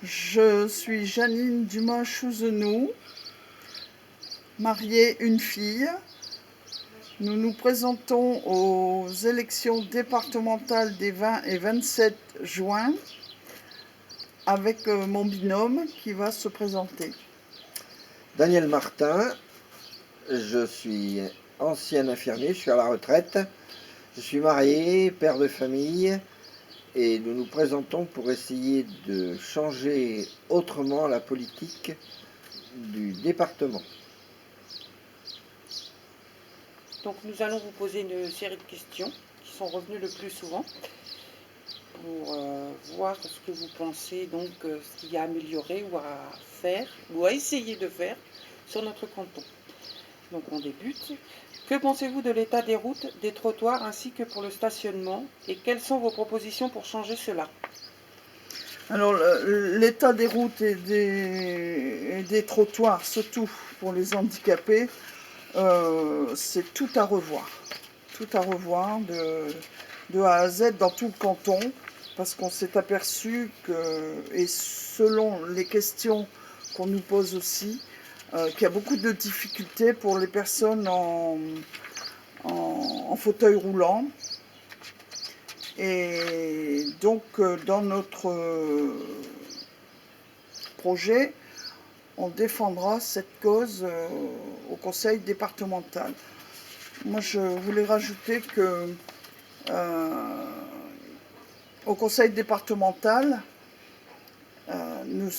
Je suis Janine Dumas-Chouzenou, mariée, une fille. Nous nous présentons aux élections départementales des 20 et 27 juin avec mon binôme qui va se présenter. Daniel Martin, je suis ancien infirmier, je suis à la retraite, je suis marié, père de famille, et nous nous présentons pour essayer de changer autrement la politique du département. Donc nous allons vous poser une série de questions qui sont revenues le plus souvent pour voir ce que vous pensez, donc ce qu'il y a à améliorer ou à faire ou à essayer de faire sur notre canton. Donc on débute. Que pensez-vous de l'état des routes, des trottoirs ainsi que pour le stationnement et quelles sont vos propositions pour changer cela? Alors l'état des routes et des trottoirs, surtout pour les handicapés, c'est tout à revoir. Tout à revoir de A à Z dans tout le canton, parce qu'on s'est aperçu que, et selon les questions qu'on nous pose aussi, qu'il y a beaucoup de difficultés pour les personnes en fauteuil roulant. Et donc dans notre projet, on défendra cette cause au conseil départemental. Moi, je voulais rajouter que au conseil départemental, nous ne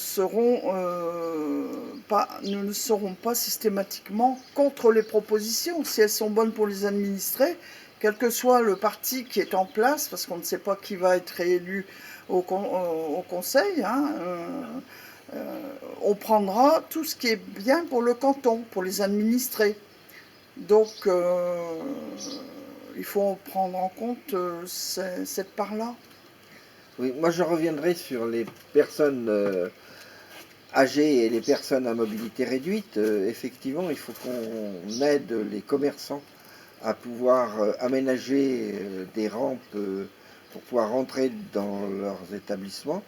serons pas systématiquement contre les propositions. Si elles sont bonnes pour les administrés, quel que soit le parti qui est en place, parce qu'on ne sait pas qui va être réélu au conseil, on prendra tout ce qui est bien pour le canton, pour les administrés. Donc, il faut prendre en compte cette part-là. Oui, moi je reviendrai sur les personnes âgées et les personnes à mobilité réduite. Effectivement, il faut qu'on aide les commerçants à pouvoir aménager des rampes pour pouvoir rentrer dans leurs établissements.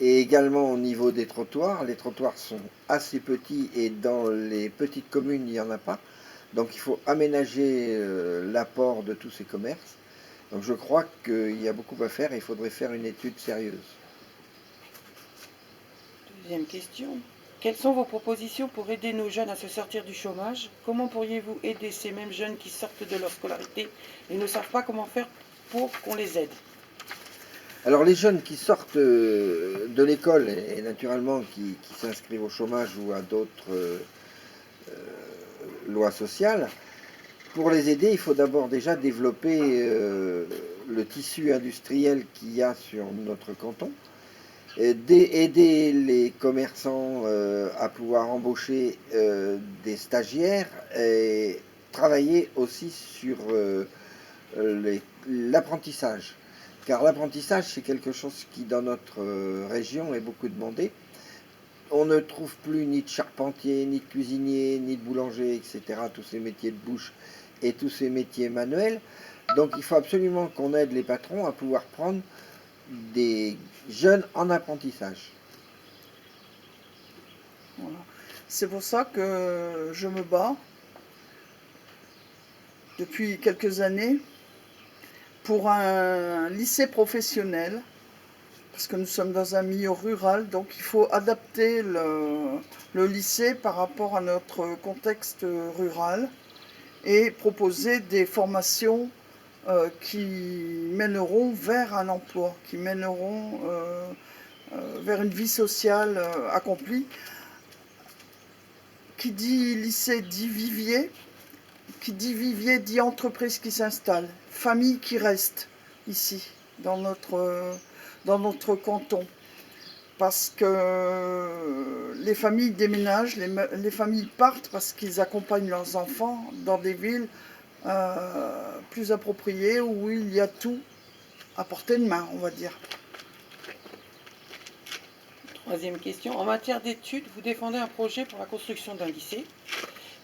Et également au niveau des trottoirs, les trottoirs sont assez petits et dans les petites communes il n'y en a pas. Donc il faut aménager l'apport de tous ces commerces. Donc je crois qu'il y a beaucoup à faire et il faudrait faire une étude sérieuse. Deuxième question. Quelles sont vos propositions pour aider nos jeunes à se sortir du chômage? Comment pourriez-vous aider ces mêmes jeunes qui sortent de leur scolarité et ne savent pas comment faire pour qu'on les aide? Alors les jeunes qui sortent de l'école et naturellement qui s'inscrivent au chômage ou à d'autres lois sociales, pour les aider, il faut d'abord déjà développer le tissu industriel qu'il y a sur notre canton, aider les commerçants à pouvoir embaucher des stagiaires et travailler aussi sur l'apprentissage. Car l'apprentissage, c'est quelque chose qui, dans notre région, est beaucoup demandé. On ne trouve plus ni de charpentier, ni de cuisinier, ni de boulanger, etc., tous ces métiers de bouche et tous ces métiers manuels. Donc il faut absolument qu'on aide les patrons à pouvoir prendre des jeunes en apprentissage. Voilà. C'est pour ça que je me bats depuis quelques années pour un lycée professionnel, parce que nous sommes dans un milieu rural, donc il faut adapter le lycée par rapport à notre contexte rural et proposer des formations qui mèneront vers un emploi, qui mèneront vers une vie sociale accomplie. Qui dit lycée dit vivier, qui dit vivier dit entreprise qui s'installe, famille qui reste ici, dans notre canton. Parce que les familles déménagent, les familles partent parce qu'ils accompagnent leurs enfants dans des villes plus appropriées où il y a tout à portée de main, on va dire. Troisième question. En matière d'études, vous défendez un projet pour la construction d'un lycée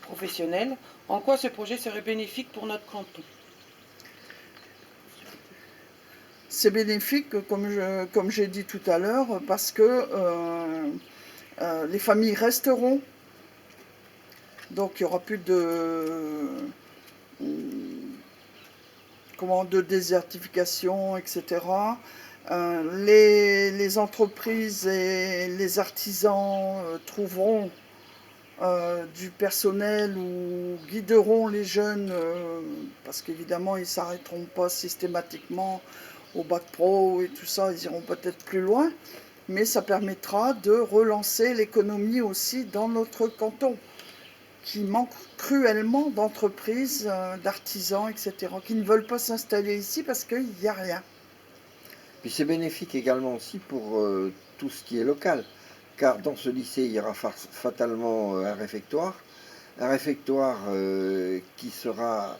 professionnel. En quoi ce projet serait bénéfique pour notre canton? c'est bénéfique, comme j'ai dit tout à l'heure, parce que les familles resteront. Donc il n'y aura plus de désertification, etc. Les entreprises et les artisans trouveront du personnel ou guideront les jeunes, parce qu'évidemment ils ne s'arrêteront pas systématiquement au bac pro et tout ça, ils iront peut-être plus loin, mais ça permettra de relancer l'économie aussi dans notre canton, qui manque cruellement d'entreprises, d'artisans, etc., qui ne veulent pas s'installer ici parce qu'il n'y a rien. Puis c'est bénéfique également aussi pour tout ce qui est local, car dans ce lycée, il y aura fatalement un réfectoire qui sera,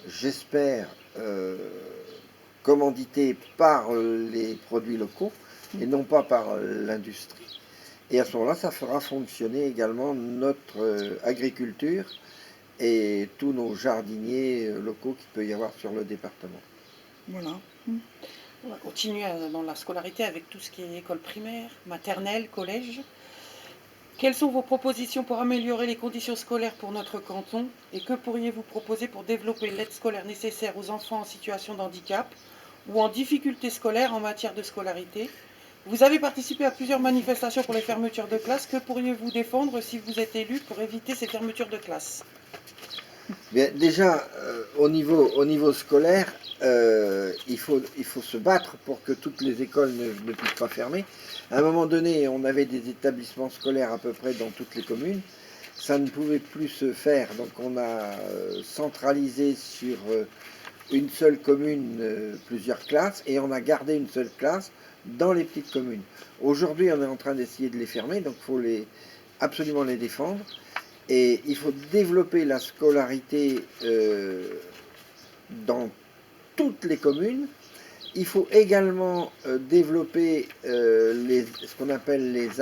j'espère, commandité par les produits locaux et non pas par l'industrie. Et à ce moment-là, ça fera fonctionner également notre agriculture et tous nos jardiniers locaux qu'il peut y avoir sur le département. Voilà. On va continuer dans la scolarité avec tout ce qui est école primaire, maternelle, collège. Quelles sont vos propositions pour améliorer les conditions scolaires pour notre canton et que pourriez-vous proposer pour développer l'aide scolaire nécessaire aux enfants en situation de handicap ou en difficulté scolaire en matière de scolarité? Vous avez participé à plusieurs manifestations pour les fermetures de classes. Que pourriez-vous défendre si vous êtes élu pour éviter ces fermetures de classes? Bien, déjà, au niveau scolaire, il faut se battre pour que toutes les écoles ne puissent pas fermer. À un moment donné, on avait des établissements scolaires à peu près dans toutes les communes. Ça ne pouvait plus se faire, donc on a centralisé sur une seule commune plusieurs classes et on a gardé une seule classe dans les petites communes. Aujourd'hui, on est en train d'essayer de les fermer, donc il faut absolument les défendre. Et il faut développer la scolarité dans toutes les communes. Il faut également développer ce qu'on appelle les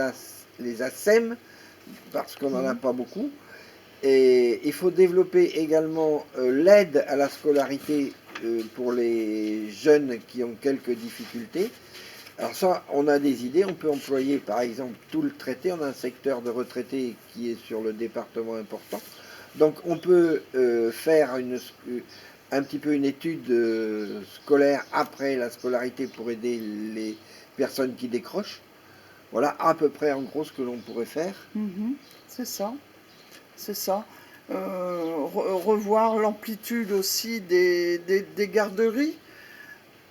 ASEM, parce qu'on n'en a pas beaucoup. Et il faut développer également l'aide à la scolarité pour les jeunes qui ont quelques difficultés. Alors ça, on a des idées, on peut employer par exemple tout le traité, on a un secteur de retraités qui est sur le département important. Donc on peut faire un petit peu une étude scolaire après la scolarité pour aider les personnes qui décrochent. Voilà à peu près en gros ce que l'on pourrait faire. C'est ça, c'est ça. Revoir l'amplitude aussi des garderies,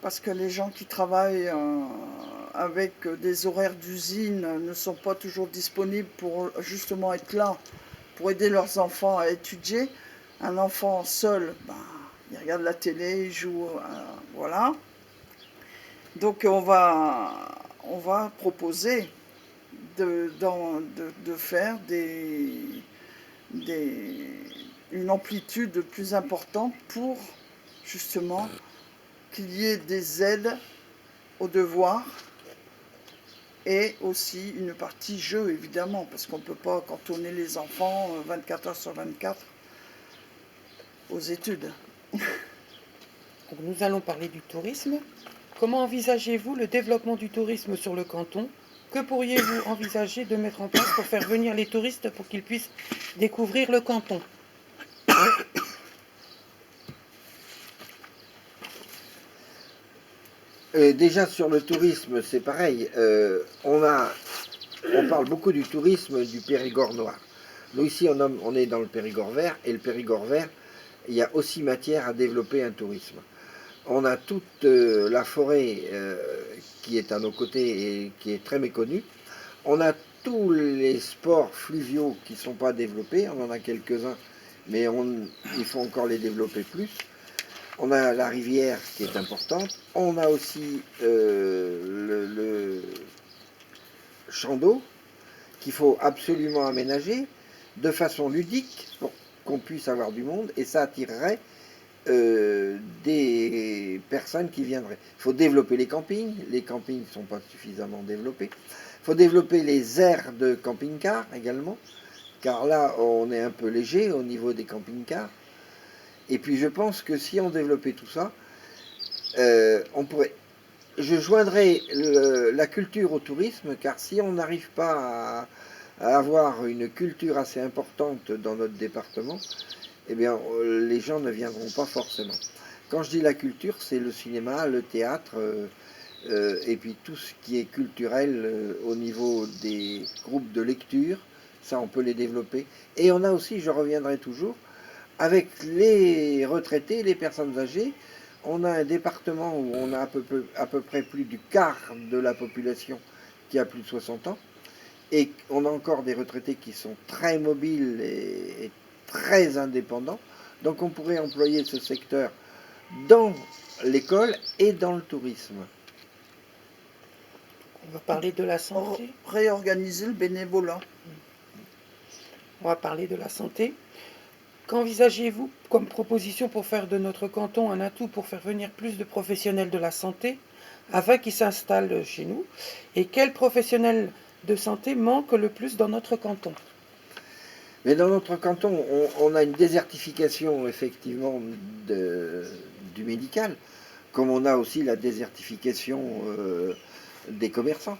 parce que les gens qui travaillent avec des horaires d'usine ne sont pas toujours disponibles pour justement être là, pour aider leurs enfants à étudier. Un enfant seul, il regarde la télé, il joue, voilà. Donc on va proposer de faire une amplitude plus importante pour justement qu'il y ait des aides aux devoirs et aussi une partie jeu, évidemment, parce qu'on ne peut pas cantonner les enfants 24 heures sur 24 aux études. Donc, nous allons parler du tourisme. Comment envisagez-vous le développement du tourisme sur le canton? Que pourriez-vous envisager de mettre en place pour faire venir les touristes pour qu'ils puissent découvrir le canton? Déjà sur le tourisme, c'est pareil. On parle beaucoup du tourisme du Périgord noir. Nous ici, on est dans le Périgord vert, et le Périgord vert, il y a aussi matière à développer un tourisme. On a toute la forêt qui est à nos côtés et qui est très méconnue. On a tous les sports fluviaux qui ne sont pas développés. On en a quelques-uns, mais il faut encore les développer plus. On a la rivière qui est importante. On a aussi le champ d'eau qu'il faut absolument aménager de façon ludique pour qu'on puisse avoir du monde, et ça attirerait des personnes qui viendraient. Il faut développer les campings ne sont pas suffisamment développés. Il faut développer les aires de camping-car également, car là on est un peu léger au niveau des camping-cars. Et puis je pense que si on développait tout ça, on pourrait je joindrai la culture au tourisme, car si on n'arrive pas à avoir une culture assez importante dans notre département, eh bien, les gens ne viendront pas forcément. Quand je dis la culture, c'est le cinéma, le théâtre, et puis tout ce qui est culturel au niveau des groupes de lecture, ça on peut les développer. Et on a aussi, je reviendrai toujours, avec les retraités, les personnes âgées, on a un département où on a à peu près plus du quart de la population qui a plus de 60 ans, et on a encore des retraités qui sont très mobiles et très indépendants. Donc on pourrait employer ce secteur dans l'école et dans le tourisme. On va parler de la santé. Réorganiser le bénévolat. On va parler de la santé. Qu'envisagez-vous comme proposition pour faire de notre canton un atout pour faire venir plus de professionnels de la santé afin qu'ils s'installent chez nous? Et quels professionnels de santé manquent le plus dans notre canton? Mais dans notre canton, on a une désertification effectivement du médical, comme on a aussi la désertification des commerçants.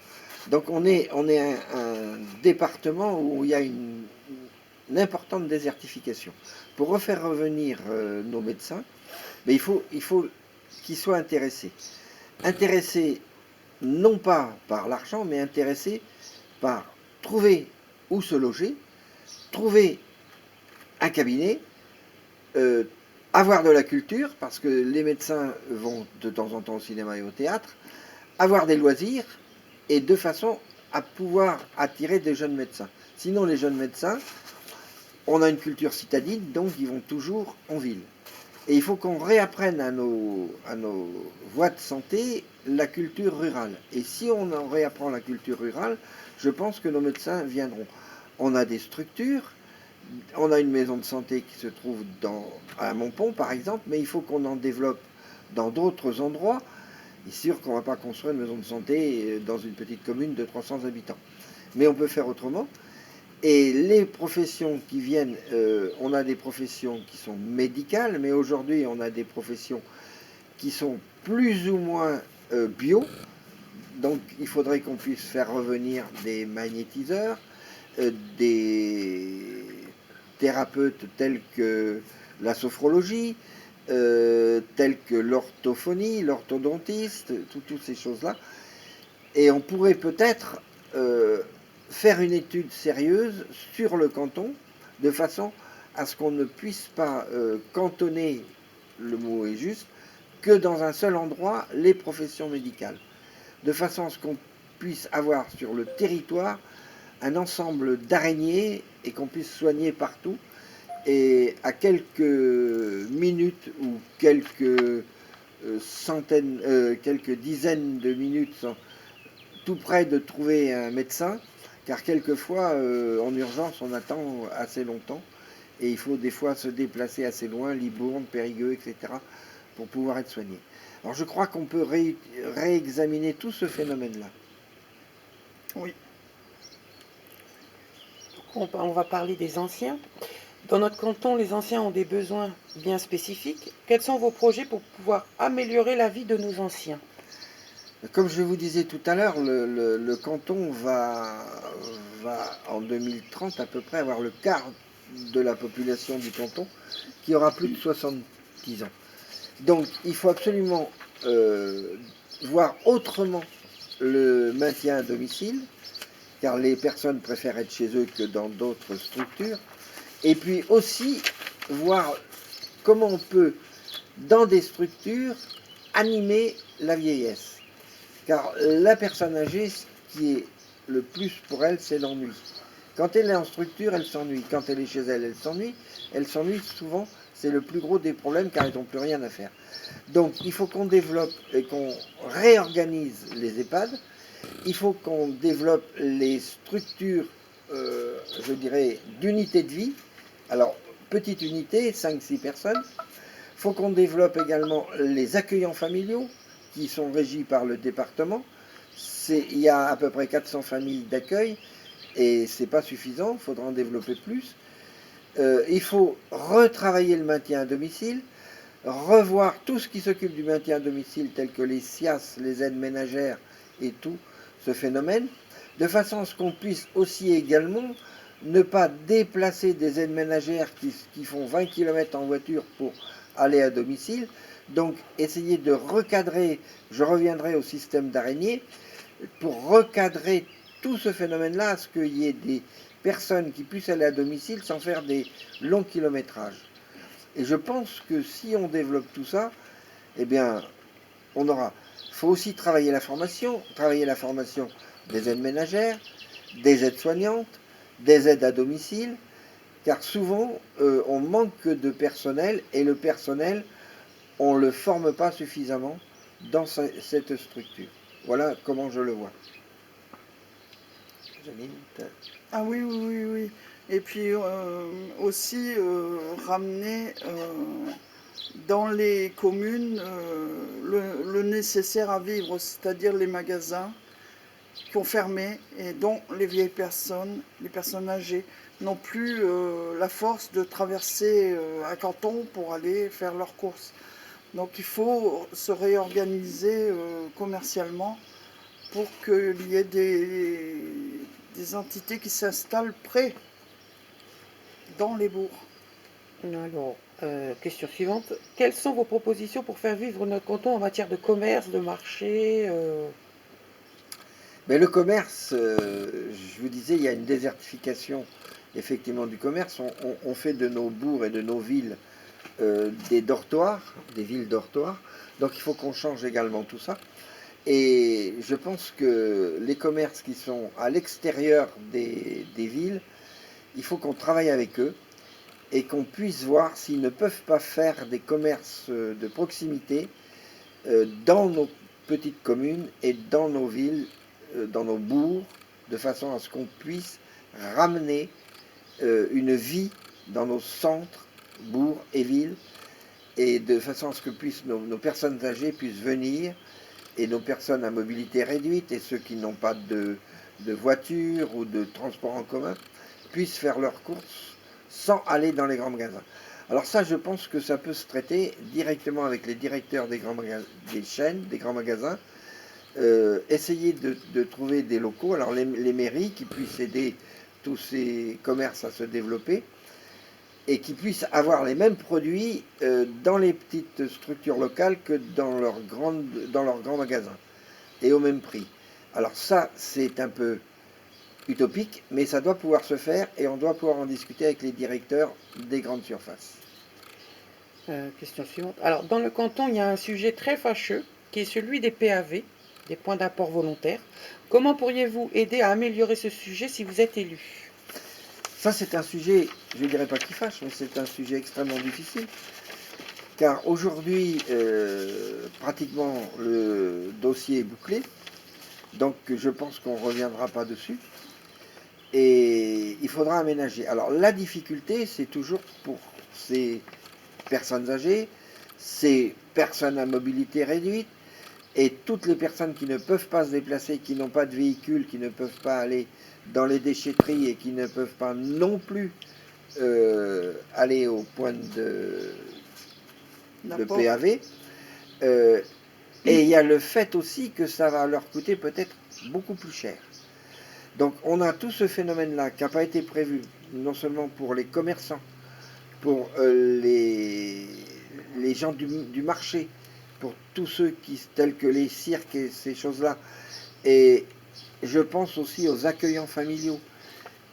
Donc on est un département où il y a une importante désertification. Pour refaire revenir nos médecins, mais il faut qu'ils soient intéressés. Intéressés non pas par l'argent, mais intéressés par trouver où se loger, trouver un cabinet, avoir de la culture, parce que les médecins vont de temps en temps au cinéma et au théâtre, avoir des loisirs, et de façon à pouvoir attirer des jeunes médecins. Sinon, les jeunes médecins, on a une culture citadine, donc ils vont toujours en ville. Et il faut qu'on réapprenne à nos voies de santé la culture rurale. Et si on en réapprend la culture rurale, je pense que nos médecins viendront. On a des structures, on a une maison de santé qui se trouve à Montpont par exemple, mais il faut qu'on en développe dans d'autres endroits. Il est sûr qu'on ne va pas construire une maison de santé dans une petite commune de 300 habitants. Mais on peut faire autrement. Et les professions qui viennent, on a des professions qui sont médicales, mais aujourd'hui on a des professions qui sont plus ou moins bio. Donc il faudrait qu'on puisse faire revenir des magnétiseurs, des thérapeutes tels que la sophrologie, tels que l'orthophonie, l'orthodontiste, toutes ces choses-là. Et on pourrait peut-être faire une étude sérieuse sur le canton, de façon à ce qu'on ne puisse pas cantonner, le mot est juste, que dans un seul endroit les professions médicales. De façon à ce qu'on puisse avoir sur le territoire un ensemble d'araignées et qu'on puisse soigner partout. Et à quelques minutes ou quelques quelques dizaines de minutes, tout près de trouver un médecin, car quelquefois, en urgence, on attend assez longtemps, et il faut des fois se déplacer assez loin, Libourne, Périgueux, etc., pour pouvoir être soigné. Alors je crois qu'on peut réexaminer tout ce phénomène-là. Oui. On va parler des anciens. Dans notre canton, les anciens ont des besoins bien spécifiques. Quels sont vos projets pour pouvoir améliorer la vie de nos anciens? Comme je vous disais tout à l'heure, le canton va en 2030 à peu près avoir le quart de la population du canton qui aura plus de 70 ans. Donc il faut absolument voir autrement le maintien à domicile, car les personnes préfèrent être chez eux que dans d'autres structures. Et puis aussi voir comment on peut, dans des structures, animer la vieillesse. Car la personne âgée, ce qui est le plus pour elle, c'est l'ennui. Quand elle est en structure, elle s'ennuie. Quand elle est chez elle, elle s'ennuie. Elle s'ennuie souvent, c'est le plus gros des problèmes, car ils n'ont plus rien à faire. Donc il faut qu'on développe et qu'on réorganise les EHPAD. Il faut qu'on développe les structures, je dirais, d'unité de vie. Alors, petite unité, 5-6 personnes. Il faut qu'on développe également les accueillants familiaux, qui sont régis par le département. Il y a à peu près 400 familles d'accueil, et ce n'est pas suffisant, il faudra en développer plus. Il faut retravailler le maintien à domicile, revoir tout ce qui s'occupe du maintien à domicile, tel que les SIAS, les aides ménagères et tout ce phénomène, de façon à ce qu'on puisse aussi également ne pas déplacer des aides ménagères qui font 20 km en voiture pour aller à domicile. Donc essayer de recadrer, je reviendrai au système d'araignée, pour recadrer tout ce phénomène-là, à ce qu'il y ait des personnes qui puissent aller à domicile sans faire des longs kilométrages. Et je pense que si on développe tout ça, eh bien, on aura. Il faut aussi travailler la formation des aides ménagères, des aides soignantes, des aides à domicile, car souvent, on manque de personnel, et le personnel, on ne le forme pas suffisamment dans cette structure. Voilà comment je le vois. Janine, Ah oui, oui, oui, oui. Et puis aussi ramener dans les communes le nécessaire à vivre, c'est-à-dire les magasins qui ont fermé et dont les vieilles personnes, les personnes âgées, n'ont plus la force de traverser un canton pour aller faire leurs courses. Donc il faut se réorganiser commercialement pour qu'il y ait des entités qui s'installent près dans les bourgs. Alors, question suivante. Quelles sont vos propositions pour faire vivre notre canton en matière de commerce, de marché Mais le commerce, je vous disais, il y a une désertification effectivement du commerce. On fait de nos bourgs et de nos villes des dortoirs, des villes dortoirs. Donc il faut qu'on change également tout ça. Et je pense que les commerces qui sont à l'extérieur des villes, il faut qu'on travaille avec eux et qu'on puisse voir s'ils ne peuvent pas faire des commerces de proximité dans nos petites communes et dans nos villes, dans nos bourgs, de façon à ce qu'on puisse ramener une vie dans nos centres, bourgs et villes, et de façon à ce que nos personnes âgées puissent venir, et nos personnes à mobilité réduite, et ceux qui n'ont pas de voiture ou de transport en commun, puissent faire leurs courses sans aller dans les grands magasins. Alors ça, je pense que ça peut se traiter directement avec les directeurs des chaînes, des grands magasins, essayer de trouver des locaux, alors les mairies qui puissent aider tous ces commerces à se développer, et qui puissent avoir les mêmes produits dans les petites structures locales que dans leurs grands magasins, et au même prix. Alors ça, c'est un peu utopique, mais ça doit pouvoir se faire, et on doit pouvoir en discuter avec les directeurs des grandes surfaces. Question suivante. Alors, dans le canton, il y a un sujet très fâcheux, qui est celui des PAV, des points d'apport volontaires. Comment pourriez-vous aider à améliorer ce sujet si vous êtes élu? Ça, c'est un sujet, je ne dirais pas qui fâche, mais c'est un sujet extrêmement difficile, car aujourd'hui, pratiquement, le dossier est bouclé, donc je pense qu'on ne reviendra pas dessus, et il faudra aménager. Alors, la difficulté, c'est toujours pour ces personnes âgées, ces personnes à mobilité réduite, et toutes les personnes qui ne peuvent pas se déplacer, qui n'ont pas de véhicule, qui ne peuvent pas aller dans les déchetteries et qui ne peuvent pas non plus aller au point de PAV. Et il y a le fait aussi que ça va leur coûter peut-être beaucoup plus cher. Donc on a tout ce phénomène-là qui n'a pas été prévu, non seulement pour les commerçants, pour les gens du marché, pour tous ceux tels que les cirques et ces choses-là. Et je pense aussi aux accueillants familiaux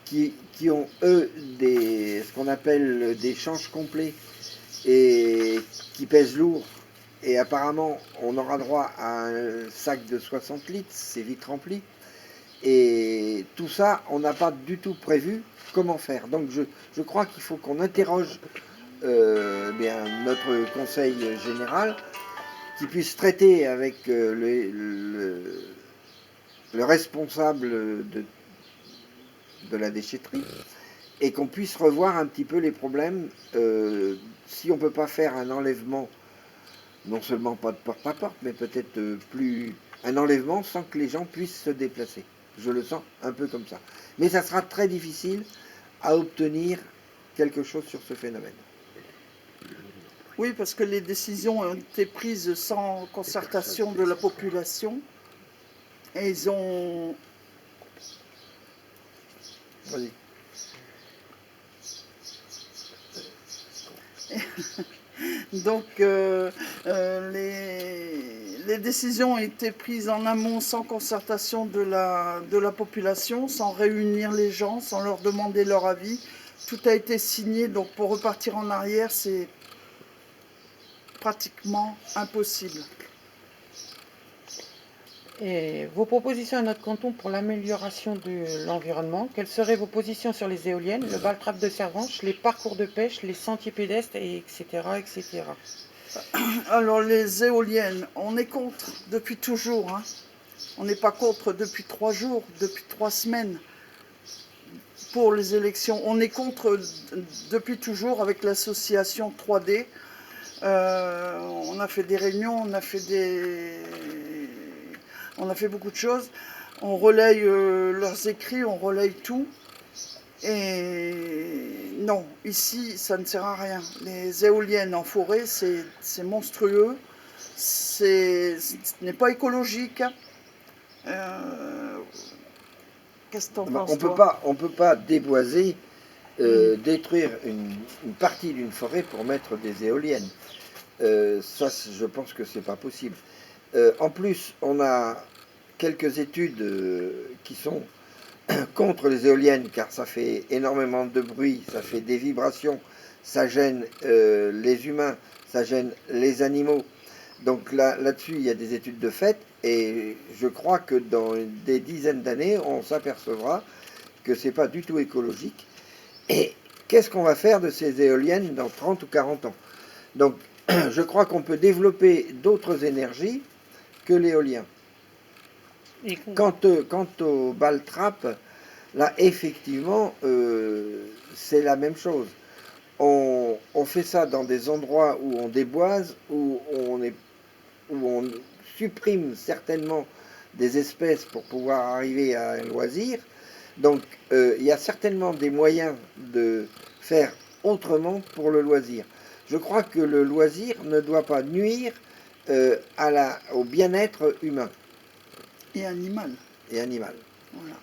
qui ont, eux, ce qu'on appelle des changes complets et qui pèsent lourd. Et apparemment, on aura droit à un sac de 60 litres, c'est vite rempli. Et tout ça, on n'a pas du tout prévu comment faire. Donc je crois qu'il faut qu'on interroge notre conseil général, qui puisse traiter avec le responsable de la déchetterie, et qu'on puisse revoir un petit peu les problèmes. Si on ne peut pas faire un enlèvement, non seulement pas de porte-à-porte, mais peut-être un enlèvement sans que les gens puissent se déplacer. Je le sens un peu comme ça. Mais ça sera très difficile à obtenir quelque chose sur ce phénomène. Oui, parce que les décisions ont été prises sans concertation de la population. Et ils ont... Vas-y. Donc, les décisions ont été prises en amont sans concertation de la population, sans réunir les gens, sans leur demander leur avis. Tout a été signé, donc pour repartir en arrière, c'est pratiquement impossible. Et vos propositions à notre canton pour l'amélioration de l'environnement, quelles seraient vos positions sur les éoliennes, le baltrap de Servanche, les parcours de pêche, les sentiers pédestres, etc., etc. Alors les éoliennes, on est contre depuis toujours. Hein. On n'est pas contre depuis 3 jours, depuis 3 semaines pour les élections. On est contre depuis toujours avec l'association 3D. On a fait des réunions, on a fait beaucoup de choses. On relaye leurs écrits, on relaye tout. Et non, ici, ça ne sert à rien. Les éoliennes en forêt, c'est monstrueux. Ce n'est pas écologique. Qu'est-ce que t'en penses, On peut pas déboiser, détruire une partie d'une forêt pour mettre des éoliennes. Ça, je pense que c'est pas possible. En plus, on a quelques études qui sont contre les éoliennes, car ça fait énormément de bruit, ça fait des vibrations, ça gêne les humains, ça gêne les animaux. Donc là-dessus, il y a des études de fait, et je crois que dans des dizaines d'années, on s'apercevra que c'est pas du tout écologique. Et qu'est-ce qu'on va faire de ces éoliennes dans 30 ou 40 ans? Donc, je crois qu'on peut développer d'autres énergies que l'éolien. Quant au baltrap, là, effectivement, c'est la même chose. On fait ça dans des endroits où on déboise, où on supprime certainement des espèces pour pouvoir arriver à un loisir. Donc, il y a certainement des moyens de faire autrement pour le loisir. Je crois que le loisir ne doit pas nuire au bien-être humain. Et animal. Et animal. Voilà.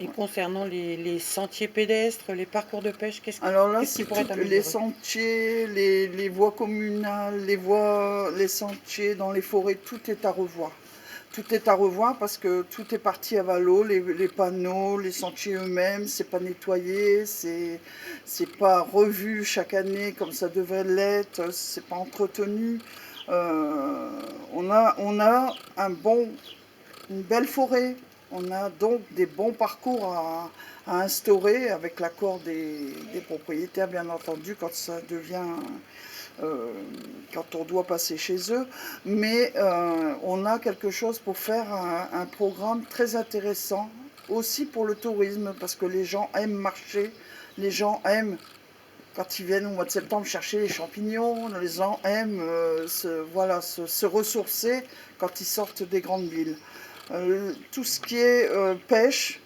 Et concernant les sentiers pédestres, les parcours de pêche, Alors là, qu'est-ce qui c'est pourrait être les amélioré? sentiers, les voies communales, les sentiers dans les forêts, tout est à revoir. Tout est à revoir parce que tout est parti à valo, les panneaux, les sentiers eux-mêmes, c'est pas nettoyé, c'est pas revu chaque année comme ça devrait l'être, c'est pas entretenu. On a une belle forêt, on a donc des bons parcours à instaurer avec l'accord des propriétaires, bien entendu, quand ça devient quand on doit passer chez eux, mais on a quelque chose pour faire un programme très intéressant, aussi pour le tourisme, parce que les gens aiment marcher, les gens aiment, quand ils viennent au mois de septembre chercher les champignons, les gens aiment se ressourcer quand ils sortent des grandes villes. Tout ce qui est pêche,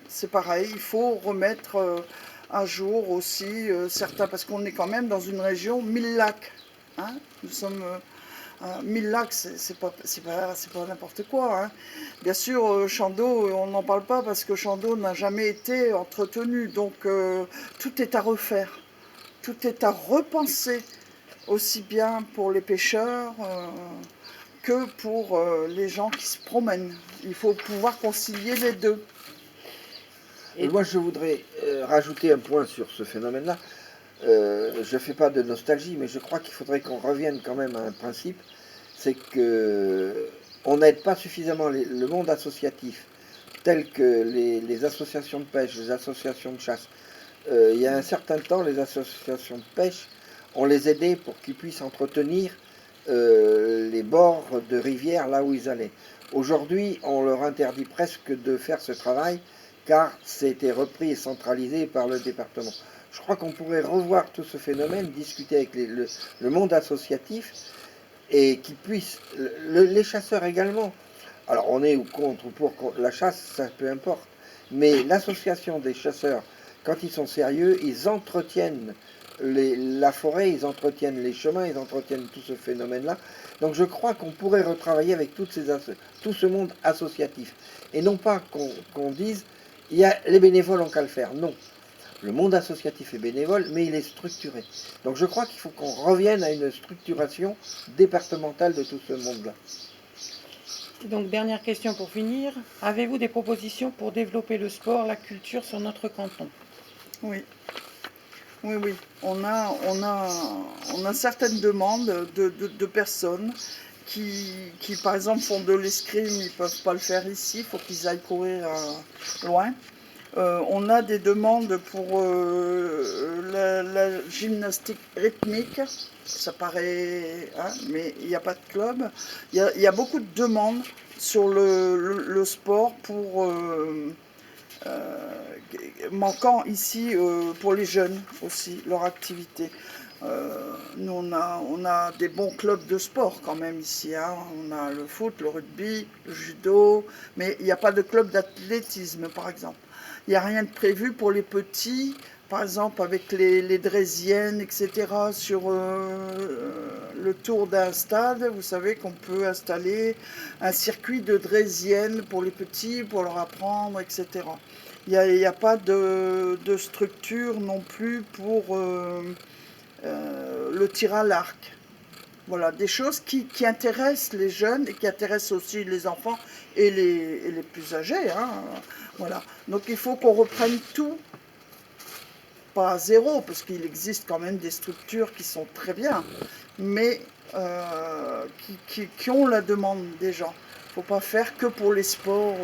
c'est pareil, il faut remettre à jour aussi certains, parce qu'on est quand même dans une région 1000 lacs. Hein, nous sommes 1000 lacs, c'est pas n'importe quoi. Hein. Bien sûr, Chandos, on n'en parle pas parce que Chandos n'a jamais été entretenu, donc tout est à refaire, tout est à repenser, aussi bien pour les pêcheurs que pour les gens qui se promènent. Il faut pouvoir concilier les deux. Et moi, je voudrais rajouter un point sur ce phénomène-là. Je ne fais pas de nostalgie, mais je crois qu'il faudrait qu'on revienne quand même à un principe, c'est qu'on n'aide pas suffisamment le monde associatif, tel que les associations de pêche, les associations de chasse. Il y a un certain temps, les associations de pêche, on les aidait pour qu'ils puissent entretenir les bords de rivières là où ils allaient. Aujourd'hui, on leur interdit presque de faire ce travail, car c'était repris et centralisé par le département. Je crois qu'on pourrait revoir tout ce phénomène, discuter avec le monde associatif, et qu'ils puissent, les chasseurs également. Alors on est ou contre ou pour la chasse, ça peu importe, mais l'association des chasseurs, quand ils sont sérieux, ils entretiennent la forêt, ils entretiennent les chemins, ils entretiennent tout ce phénomène-là. Donc je crois qu'on pourrait retravailler avec tout ce monde associatif. Et non pas qu'on dise, les bénévoles ont qu'à le faire. Non. Le monde associatif est bénévole, mais il est structuré. Donc je crois qu'il faut qu'on revienne à une structuration départementale de tout ce monde-là. Donc, dernière question pour finir. Avez-vous des propositions pour développer le sport, la culture sur notre canton? Oui. Oui. On a certaines demandes de personnes qui, par exemple, font de l'escrime, ils ne peuvent pas le faire ici, il faut qu'ils aillent courir loin. On a des demandes pour la gymnastique rythmique, ça paraît, hein, mais il n'y a pas de club. Il y a beaucoup de demandes sur le sport pour manquant ici pour les jeunes aussi, leur activité. Nous, on a des bons clubs de sport quand même ici. Hein. On a le foot, le rugby, le judo, mais il n'y a pas de club d'athlétisme, par exemple. Il n'y a rien de prévu pour les petits, par exemple avec les draisiennes, etc. Sur le tour d'un stade, vous savez qu'on peut installer un circuit de draisiennes pour les petits, pour leur apprendre, etc. Il n'y a pas de structure non plus pour le tir à l'arc. Voilà, des choses qui intéressent les jeunes et qui intéressent aussi les enfants et les plus âgés. Hein. Voilà. Donc il faut qu'on reprenne tout, pas à zéro, parce qu'il existe quand même des structures qui sont très bien, mais qui ont la demande des gens. Il ne faut pas faire que pour les sports,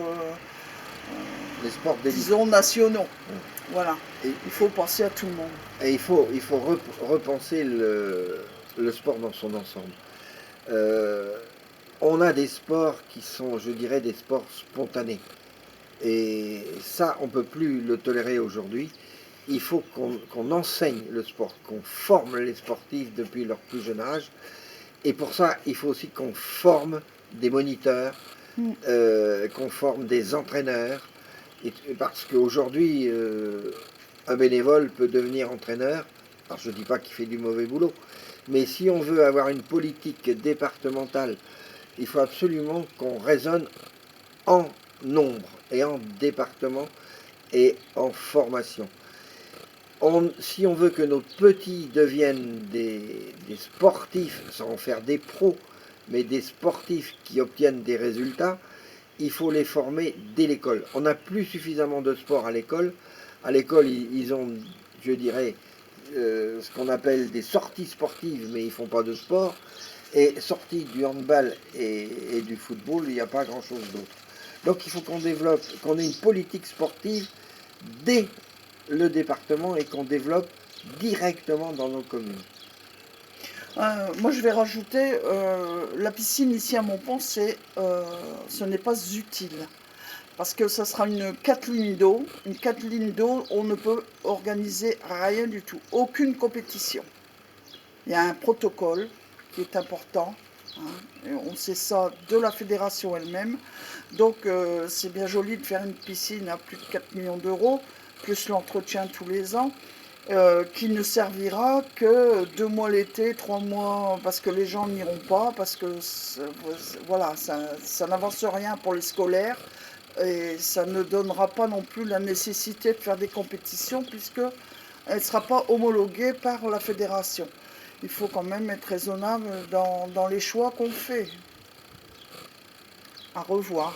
disons, nationaux. Voilà. Et il faut penser à tout le monde. Et il faut repenser le sport dans son ensemble. On a des sports qui sont, je dirais, des sports spontanés. Et ça, on ne peut plus le tolérer aujourd'hui. Il faut qu'on enseigne le sport, qu'on forme les sportifs depuis leur plus jeune âge. Et pour ça, il faut aussi qu'on forme des moniteurs, qu'on forme des entraîneurs. Parce qu'aujourd'hui, un bénévole peut devenir entraîneur. Alors je ne dis pas qu'il fait du mauvais boulot, mais si on veut avoir une politique départementale, il faut absolument qu'on raisonne en nombre et en département et en formation. Si on veut que nos petits deviennent des sportifs, sans en faire des pros, mais des sportifs qui obtiennent des résultats, il faut les former dès l'école. On n'a plus suffisamment de sport à l'école. À l'école, ils ont, je dirais, ce qu'on appelle des sorties sportives, mais ils ne font pas de sport. Et sorties du handball et du football, il n'y a pas grand-chose d'autre. Donc il faut qu'on développe, qu'on ait une politique sportive dès le département et qu'on développe directement dans nos communes. Moi, je vais rajouter, la piscine ici à Montpont, ce n'est pas utile. Parce que ça sera une 4 lignes d'eau. Une 4 lignes d'eau, on ne peut organiser rien du tout. Aucune compétition. Il y a un protocole qui est important. Hein, et on sait ça de la fédération elle-même. Donc, c'est bien joli de faire une piscine à plus de 4 millions d'euros, plus l'entretien tous les ans. Qui ne servira que 2 mois l'été, 3 mois, parce que les gens n'iront pas, parce que voilà, ça n'avance rien pour les scolaires, et ça ne donnera pas non plus la nécessité de faire des compétitions, puisqu'elle ne sera pas homologuée par la fédération. Il faut quand même être raisonnable dans les choix qu'on fait. À revoir.